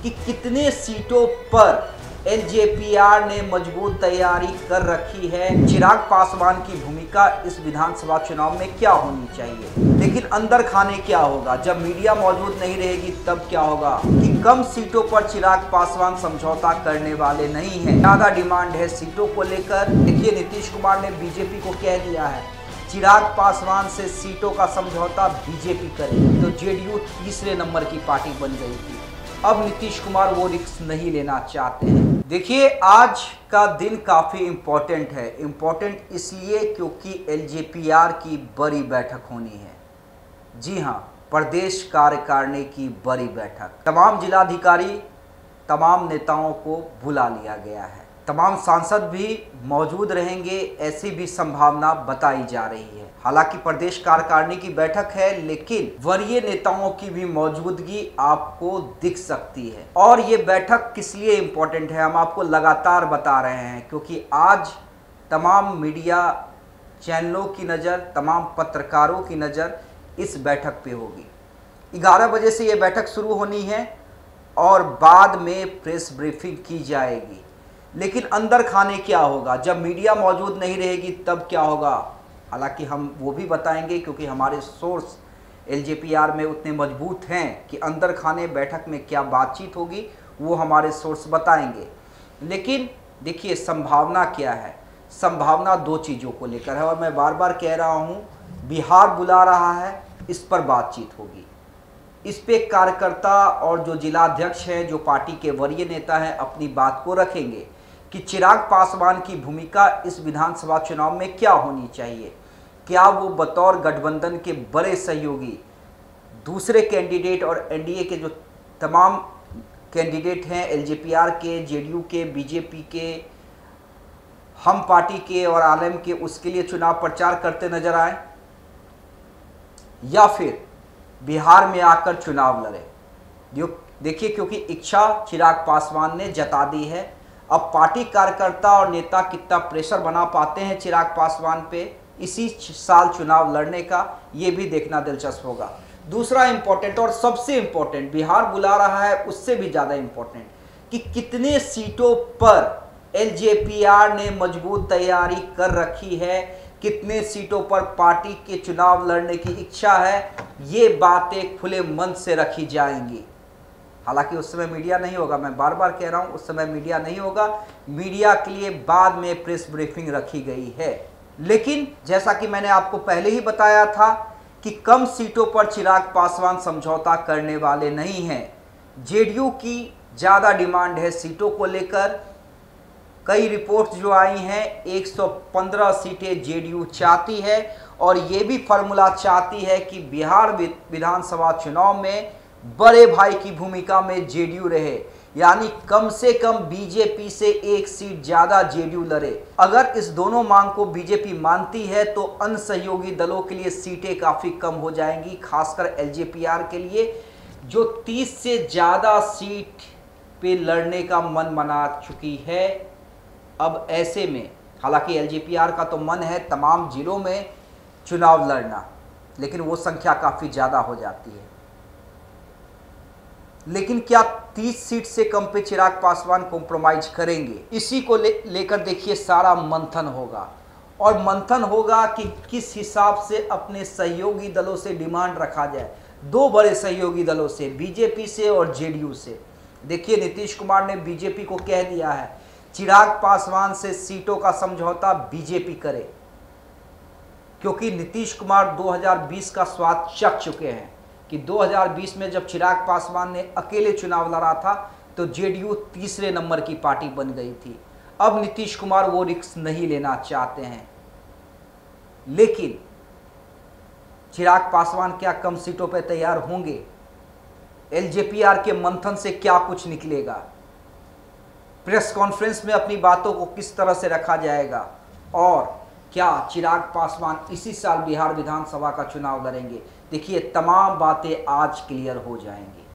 कि कितने सीटों पर एलजेपीआर ने मजबूत तैयारी कर रखी है, चिराग पासवान की भूमिका इस विधानसभा चुनाव में क्या होनी चाहिए। लेकिन अंदर खाने क्या होगा, जब मीडिया मौजूद नहीं रहेगी तब क्या होगा कि कम सीटों पर चिराग पासवान समझौता करने वाले नहीं हैं। ज्यादा डिमांड है सीटों को लेकर। देखिए, नीतीश कुमार ने बीजेपी को कह दिया है चिराग पासवान से सीटों का समझौता बीजेपी करे, तो जेडीयू तीसरे नंबर की पार्टी बन गई थी। अब नीतीश कुमार वो रिस्क नहीं लेना चाहते हैं। देखिए, आज का दिन काफ़ी इम्पोर्टेंट है। इम्पोर्टेंट इसलिए क्योंकि एलजेपीआर की बड़ी बैठक होनी है। जी हाँ, प्रदेश कार्यकारिणी की बड़ी बैठक। तमाम जिलाधिकारी, तमाम नेताओं को बुला लिया गया है। तमाम सांसद भी मौजूद रहेंगे, ऐसी भी संभावना बताई जा रही है। हालांकि प्रदेश कार्यकारिणी की बैठक है, लेकिन वरीय नेताओं की भी मौजूदगी आपको दिख सकती है। और ये बैठक किस लिए इम्पोर्टेंट है, हम आपको लगातार बता रहे हैं, क्योंकि आज तमाम मीडिया चैनलों की नज़र, तमाम पत्रकारों की नज़र इस बैठक पे होगी। 11 बजे से ये बैठक शुरू होनी है और बाद में प्रेस ब्रीफिंग की जाएगी। लेकिन अंदर खाने क्या होगा, जब मीडिया मौजूद नहीं रहेगी तब क्या होगा, हालांकि हम वो भी बताएंगे, क्योंकि हमारे सोर्स एलजेपीआर में उतने मजबूत हैं कि अंदर खाने बैठक में क्या बातचीत होगी वो हमारे सोर्स बताएंगे। लेकिन देखिए, संभावना क्या है। संभावना दो चीज़ों को लेकर है, और मैं बार बार कह रहा हूँ, बिहार बुला रहा है, इस पर बातचीत होगी। इस पे कार्यकर्ता और जो जिलाध्यक्ष हैं, जो पार्टी के वरीय नेता हैं, अपनी बात को रखेंगे कि चिराग पासवान की भूमिका इस विधानसभा चुनाव में क्या होनी चाहिए। क्या वो बतौर गठबंधन के बड़े सहयोगी दूसरे कैंडिडेट और एनडीए के जो तमाम कैंडिडेट हैं, एलजेपीआर के, जेडीयू के, बीजेपी के, हम पार्टी के और आलम के, उसके लिए चुनाव प्रचार करते नजर आए, या फिर बिहार में आकर चुनाव लड़े। देखिए, क्योंकि इच्छा चिराग पासवान ने जता दी है। अब पार्टी कार्यकर्ता और नेता कितना प्रेशर बना पाते हैं चिराग पासवान पे इसी साल चुनाव लड़ने का, ये भी देखना दिलचस्प होगा। दूसरा इंपॉर्टेंट और सबसे इंपॉर्टेंट, बिहार बुला रहा है, उससे भी ज़्यादा इंपॉर्टेंट कि कितने सीटों पर एलजेपीआर ने मजबूत तैयारी कर रखी है, कितने सीटों पर पार्टी के चुनाव लड़ने की इच्छा है, ये बातें खुले मन से रखी जाएंगी। हालांकि उस समय मीडिया नहीं होगा, मैं बार बार कह रहा हूं, उस समय मीडिया नहीं होगा। मीडिया के लिए बाद में प्रेस ब्रीफिंग रखी गई है। लेकिन जैसा कि मैंने आपको पहले ही बताया था कि कम सीटों पर चिराग पासवान समझौता करने वाले नहीं हैं। जेडीयू की ज़्यादा डिमांड है सीटों को लेकर। कई रिपोर्ट्स जो आई हैं, 115 सीटें जेडीयू चाहती है, और ये भी फार्मूला चाहती है कि बिहार विधानसभा चुनाव में बड़े भाई की भूमिका में जेडीयू रहे, यानी कम से कम बीजेपी से एक सीट ज़्यादा जेडीयू लड़े। अगर इस दोनों मांग को बीजेपी मानती है तो अन्य सहयोगी दलों के लिए सीटें काफ़ी कम हो जाएंगी, खासकर एलजेपीआर के लिए, जो 30 से ज़्यादा सीट पे लड़ने का मन बना चुकी है। अब ऐसे में, हालांकि एलजेपीआर का तो मन है तमाम जिलों में चुनाव लड़ना, लेकिन वो संख्या काफ़ी ज़्यादा हो जाती है। लेकिन क्या 30 सीट से कम पे चिराग पासवान कॉम्प्रोमाइज करेंगे, इसी को लेकर देखिए सारा मंथन होगा। और मंथन होगा कि किस हिसाब से अपने सहयोगी दलों से डिमांड रखा जाए, दो बड़े सहयोगी दलों से, बीजेपी से और जेडीयू से। देखिए, नीतीश कुमार ने बीजेपी को कह दिया है चिराग पासवान से सीटों का समझौता बीजेपी करे, क्योंकि नीतीश कुमार 2020 का स्वाद चख चुके हैं कि 2020 में जब चिराग पासवान ने अकेले चुनाव लड़ा था तो जेडीयू तीसरे नंबर की पार्टी बन गई थी। अब नीतीश कुमार वो रिस्क नहीं लेना चाहते हैं। लेकिन चिराग पासवान क्या कम सीटों पर तैयार होंगे? एलजेपीआर के मंथन से क्या कुछ निकलेगा? प्रेस कॉन्फ्रेंस में अपनी बातों को किस तरह से रखा जाएगा? और क्या चिराग पासवान इसी साल बिहार विधानसभा का चुनाव लड़ेंगे? देखिए, तमाम बातें आज क्लियर हो जाएंगी।